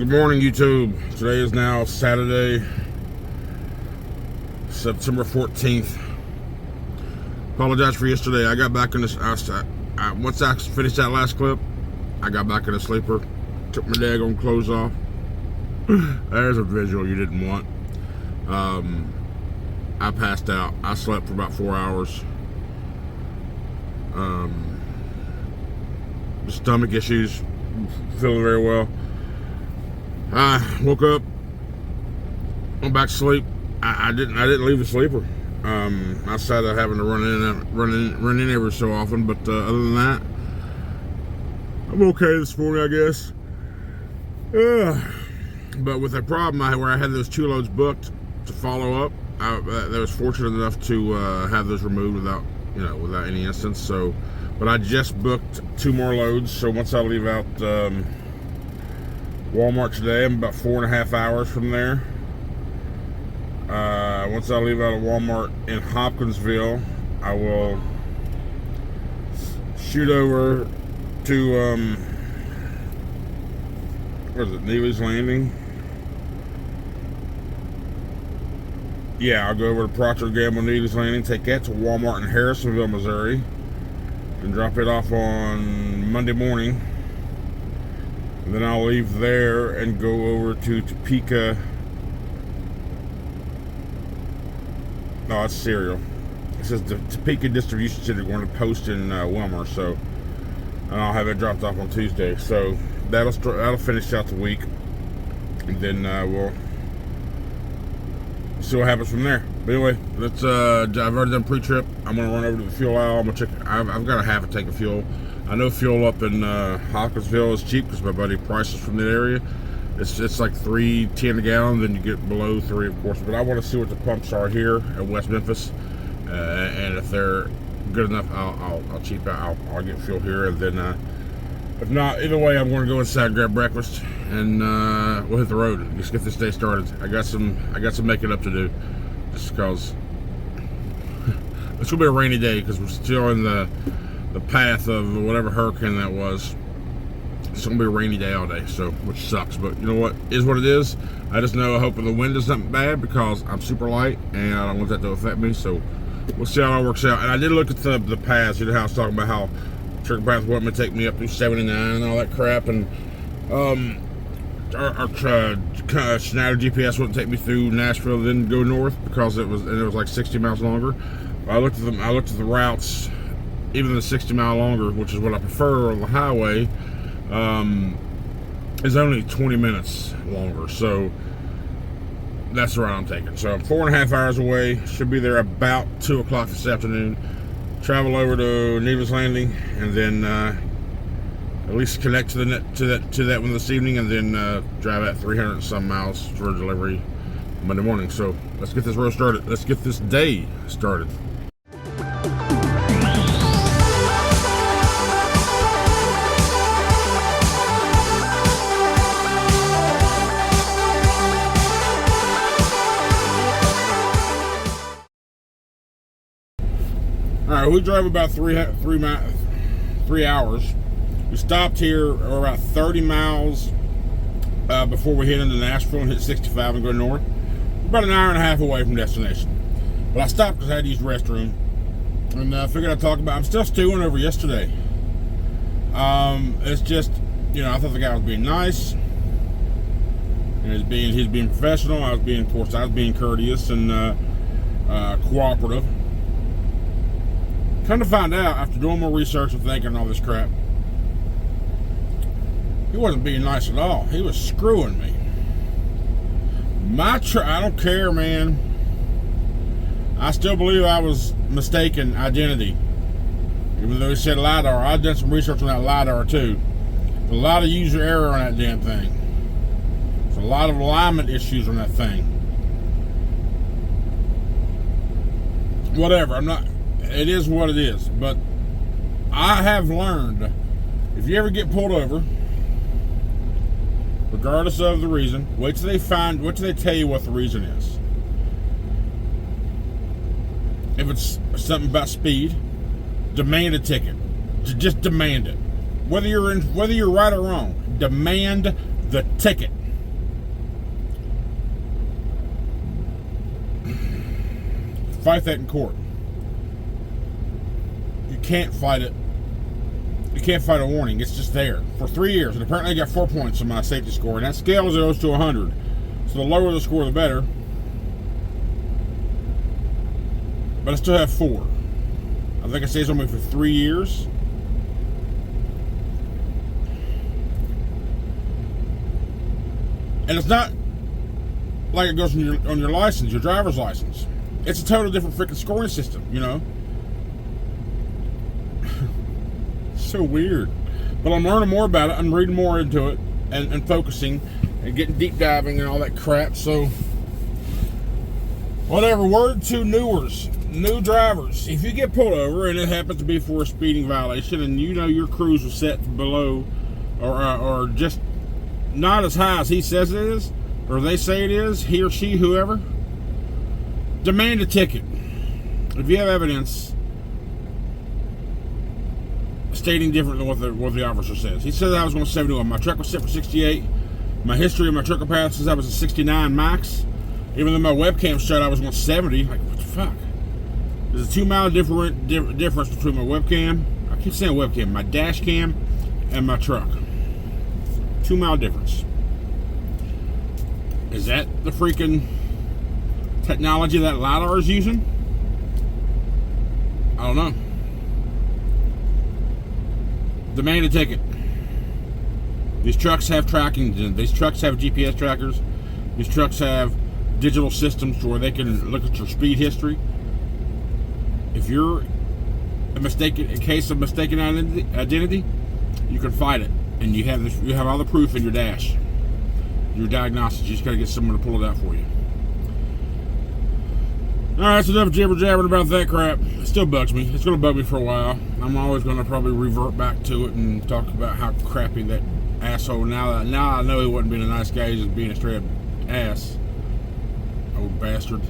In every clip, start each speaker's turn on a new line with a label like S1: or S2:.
S1: Good morning, YouTube. Today is now Saturday, September 14th. Apologize for yesterday. I got back in this. Once I finished that last clip, I got back in the sleeper. Took my daggone clothes off. There's a visual you didn't want. I passed out. I slept for about 4 hours. Stomach issues. Feeling very well. I woke up, went back to sleep. I didn't leave the sleeper. Outside of having to run in every so often, but other than that, I'm okay this morning, I guess. But with a problem where I had those 2 loads booked to follow up, I was fortunate enough to have those removed without any instance. So, but I just booked 2 more loads. So once I leave out Walmart today, I'm about 4.5 hours from there. Once I leave out of Walmart in Hopkinsville, I will shoot over to where is it, Neely's Landing? Yeah, I'll go over to Procter & Gamble Neely's Landing, take that to Walmart in Harrisonville, Missouri, and drop it off on Monday morning. And then I'll leave there and go over to Topeka. No, it's cereal. It says the Topeka Distribution Center going to post in Wilmer, so and I'll have it dropped off on Tuesday. So that'll finish out the week, and then we'll see what happens from there. But anyway, let's. I've already done pre-trip. I'm gonna run over to the fuel aisle. I'm gonna check. I've got a half a tank of fuel. I know fuel up in Hopkinsville is cheap because my buddy Price is from that area. It's like $3.10 a gallon. Then you get below 3, of course. But I want to see what the pumps are here at West Memphis, and if they're good enough, I'll cheap out. I'll get fuel here, and then if not, either way, I'm going to go inside and grab breakfast, and we'll hit the road. Just get this day started. I got some making up to do, just because it's gonna be a rainy day because we're still in the path of whatever hurricane that was. It's gonna be a rainy day all day, so which sucks, but you know what is what it is. I just know I hope the wind isn't bad because I'm super light and I don't want that to affect me, so we'll see how it all works out. And I did look at the paths. You know how I was talking about how certain paths wouldn't take me up through 79 and all that crap, and our SCHNEIDER GPS wouldn't take me through Nashville, then go north because it was like 60 miles longer. I looked at the routes. Even the 60 mile longer, which is what I prefer on the highway, is only 20 minutes longer. So that's the route I'm taking. So I'm 4.5 hours away. Should be there about 2 o'clock this afternoon. Travel over to Neely's Landing, and then at least connect to that one this evening, and then drive at 300 and some miles for delivery Monday morning. So let's get this road started. Let's get this day started. All right, we drove about 3 hours. We stopped here about 30 miles before we hit into Nashville and hit 65 and go north. About an hour and a half away from destination. But I stopped because I had to use the restroom, and I figured I'd talk about. I'm still stewing over yesterday. It's just, I thought the guy was being nice, and he's being professional. I was being courteous and cooperative. Come to find out, after doing more research and thinking all this crap, he wasn't being nice at all. He was screwing me. I don't care, man. I still believe I was mistaken identity. Even though he said LiDAR, I've done some research on that LiDAR too. There's a lot of user error on that damn thing. There's a lot of alignment issues on that thing. Whatever, it is what it is. But I have learned, if you ever get pulled over, regardless of the reason, wait till they tell you what the reason is. If it's something about speed, demand a ticket. Just demand it. Whether you're right or wrong, demand the ticket. fight that in court. You can't fight it. You can't fight a warning. It's just there for 3 years. And apparently I got 4 points on my safety score. And that scale is 0 to 100. So the lower the score, the better. But I still have 4. I think it stays on me for 3 years. And it's not like it goes on your license, your driver's license. It's a totally different freaking scoring system, you know? So weird. But I'm learning more about it. I'm reading more into it and focusing and getting deep diving and all that crap. So, whatever. Word to new drivers. If you get pulled over and it happens to be for a speeding violation and you know your cruise was set below or just not as high as he says it is, or they say it is, he or she, whoever, demand a ticket. If you have evidence stating different than what the officer says. He said I was going 71. My truck was set for 68. My history of my trucker pass says I was a 69 max. Even though my webcam showed I was going 70. Like, what the fuck? There's a 2 mile difference between my webcam, I keep saying webcam, my dash cam and my truck. 2 mile difference. Is that the freaking technology that LiDAR is using? I don't know. Demand a ticket. These trucks have tracking. These trucks have GPS trackers. These trucks have digital systems where they can look at your speed history. If you're a case of mistaken identity, you can fight it, and you have all the proof in your dash, your diagnostics. You just got to get someone to pull it out for you. All right, that's enough jibber jabbering about that crap. It still bugs me. It's going to bug me for a while. I'm always going to probably revert back to it and talk about how crappy that asshole. Now I know he wasn't being a nice guy. He's just being a straight up ass. Old bastard.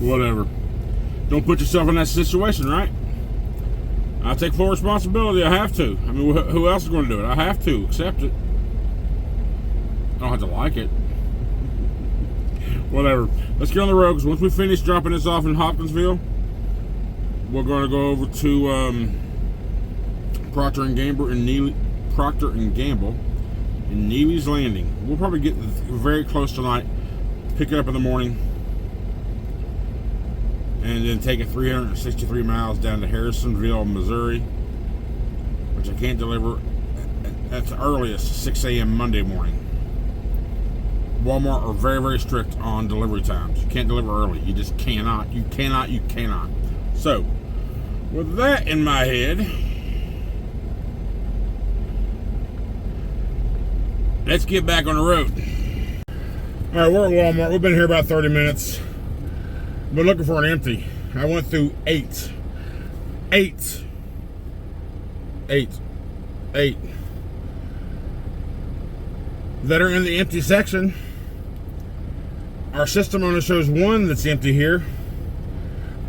S1: Whatever. Don't put yourself in that situation, right? I take full responsibility. I have to. I mean, who else is going to do it? I have to accept it. I don't have to like it. Whatever. Let's get on the road, because once we finish dropping this off in Hopkinsville, we're going to go over to Procter & Gamble in Neely's Landing. We'll probably get very close tonight, pick it up in the morning, and then take it 363 miles down to Harrisonville, Missouri, which I can't deliver at the earliest 6 a.m. Monday morning. Walmart are very, very strict on delivery times. You can't deliver early. You just cannot. You cannot. So, with that in my head, let's get back on the road. All right, we're at Walmart. We've been here about 30 minutes. Been looking for an empty. I went through eight that are in the empty section. Our system only shows one that's empty here,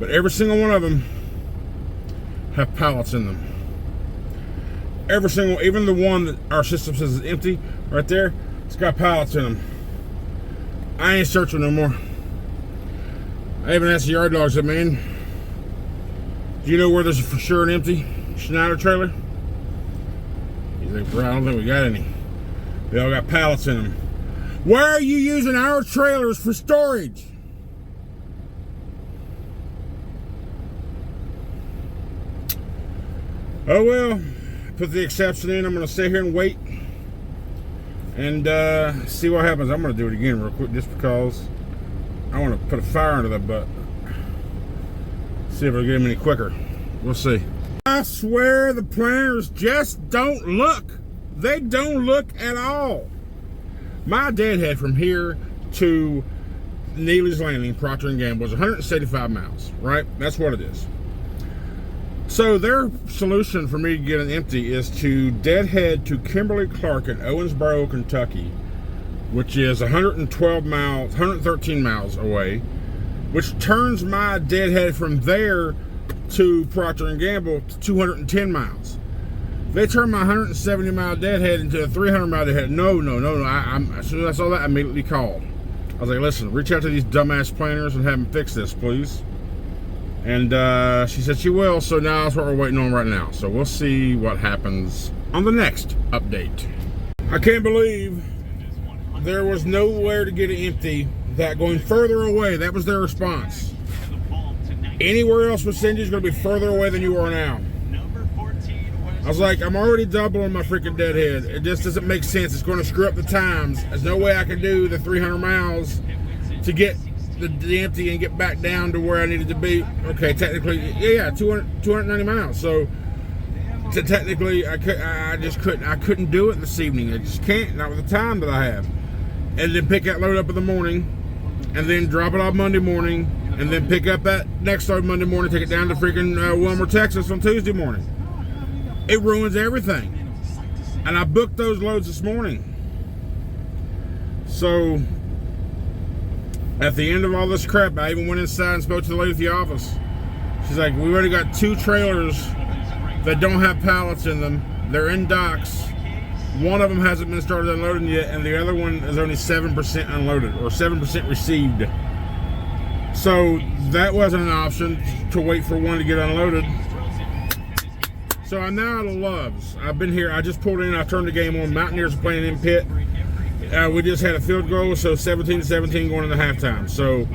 S1: but every single one of them have pallets in them. Even the one that our system says is empty, right there, it's got pallets in them. I ain't searching no more. I even asked the yard dogs, man, do you know where there's for sure an empty Schneider trailer? He's like, bro, I don't think we got any. They all got pallets in them. Why are you using our trailers for storage? Oh well, put the exception in. I'm going to sit here and wait and see what happens. I'm going to do it again real quick just because I want to put a fire under that butt. See if it'll get him any quicker. We'll see. I swear the planners just don't look. They don't look at all. My deadhead from here to Neely's Landing, Procter & Gamble, is 175 miles, right? That's what it is. So their solution for me to get an empty is to deadhead to Kimberly Clark in Owensboro, Kentucky, which is 113 miles away, which turns my deadhead from there to Procter & Gamble to 210 miles. They turned my 170 mile deadhead into a 300 mile deadhead. No. So that's all that I immediately called. I was like, listen, reach out to these dumbass planners and have them fix this, please. And she said she will, so now that's what we're waiting on right now. So we'll see what happens on the next update. I can't believe there was nowhere to get it empty. That going further away, that was their response. Anywhere else with Cindy is going to be further away than you are now. I was like, I'm already doubling my freaking deadhead. It just doesn't make sense. It's going to screw up the times. There's no way I can do the 300 miles to get the empty and get back down to where I needed to be. Okay, technically, yeah, 290 miles. So technically, I couldn't do it this evening. I just can't, not with the time that I have. And then pick that load up in the morning, and then drop it off Monday morning, and then pick up that next load Monday morning, take it down to freaking Wilmer, Texas on Tuesday morning. It ruins everything. And I booked those loads this morning. So at the end of all this crap, I even went inside and spoke to the lady at the office. She's like, we've already got 2 trailers that don't have pallets in them. They're in docks. One of them hasn't been started unloading yet, and the other one is only 7% unloaded, or 7% received. So that wasn't an option, to wait for one to get unloaded. So I'm now at Love's. I've been here. I just pulled in. I turned the game on. Mountaineers are playing in pit. We just had a field goal, so 17-17 going into halftime. So,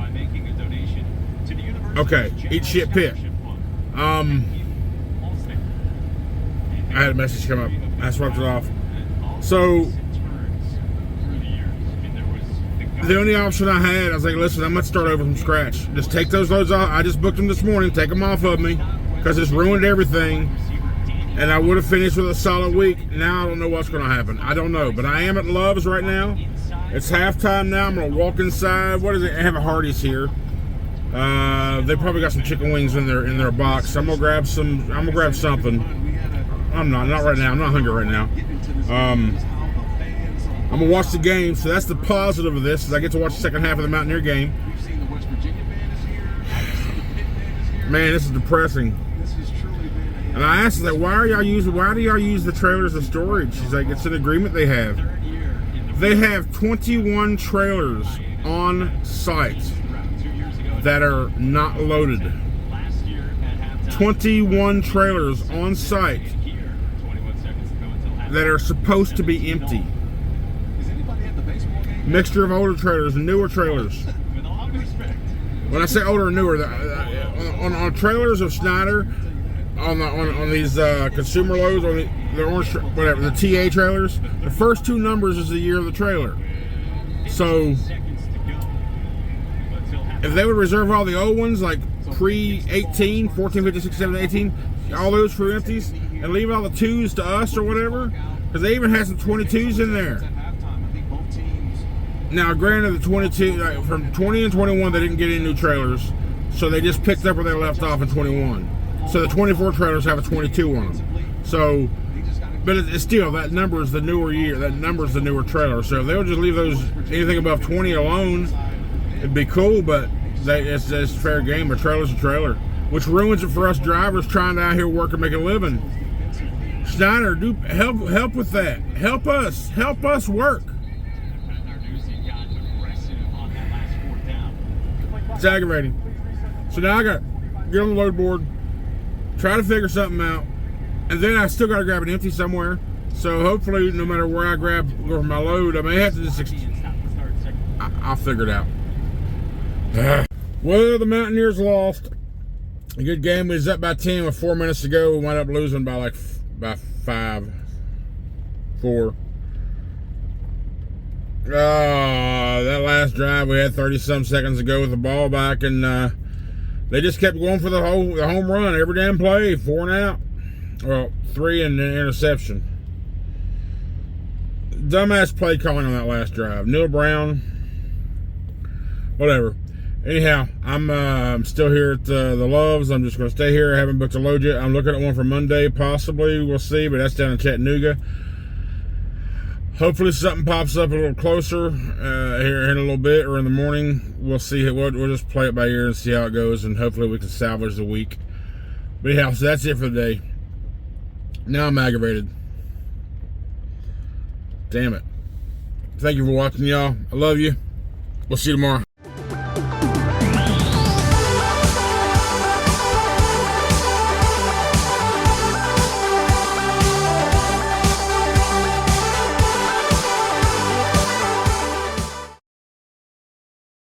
S1: okay, eat shit pit. I had a message come up. I swiped it off. So the only option I had, I was like, listen, I'm going to start over from scratch. Just take those loads off. I just booked them this morning. Take them off of me because it's ruined everything. And I would have finished with a solid week. Now I don't know what's going to happen. I don't know. But I am at Love's right now. It's halftime now. I'm going to walk inside. What is it? I have a Hardee's here. They probably got some chicken wings in their box. I'm going to grab some. I'm going to grab something. I'm not right now. I'm not hungry right now. I'm going to watch the game. So that's the positive of this, is I get to watch the second half of the Mountaineer game. Man, this is depressing. And I asked her, why do y'all use the trailers as storage? She's like, it's an agreement they have. They have 21 trailers on site that are not loaded. 21 trailers on site that are supposed to be empty. Mixture of older trailers and newer trailers. When I say older and newer, on trailers of Schneider, on these consumer loads, or the orange, whatever, the TA trailers, the first 2 numbers is the year of the trailer. So if they would reserve all the old ones, like pre-18, 14, 15, 16, 17, 18, all those for empties, and leave all the 2s to us or whatever, because they even had some 22s in there. Now, granted, the 22, from 20 and 21, they didn't get any new trailers, so they just picked up where they left off in 21. So the 24 trailers have a 22 on them. So, but it's still, that number is the newer year. That number is the newer trailer. So if they'll just leave those, anything above 20 alone, it'd be cool, but it's fair game. A trailer's a trailer, which ruins it for us drivers trying to out here work and make a living. Schneider, do help with that. Help us work. It's aggravating. So now I got to get on the load board, try to figure something out, and then I still got to grab an empty somewhere. So hopefully, no matter where I go for my load, I may have to just, I'll figure it out. Well, the Mountaineers lost. A good game. We was up by 10 with 4 minutes to go. We wound up losing by 5-4. That last drive, we had 30-some seconds to go with the ball back, and they just kept going for the home run every damn play, 4 and out. Well, 3 and an interception. Dumbass play calling on that last drive. Neil Brown, whatever. Anyhow, I'm still here at the Loves. I'm just going to stay here. I haven't booked a load yet. I'm looking at one for Monday, possibly. We'll see, but that's down in Chattanooga. Hopefully something pops up a little closer here in a little bit, or in the morning. We'll see. We'll just play it by ear and see how it goes, and hopefully we can salvage the week. But anyhow, so that's it for the day. Now I'm aggravated. Damn it. Thank you for watching, y'all. I love you. We'll see you tomorrow.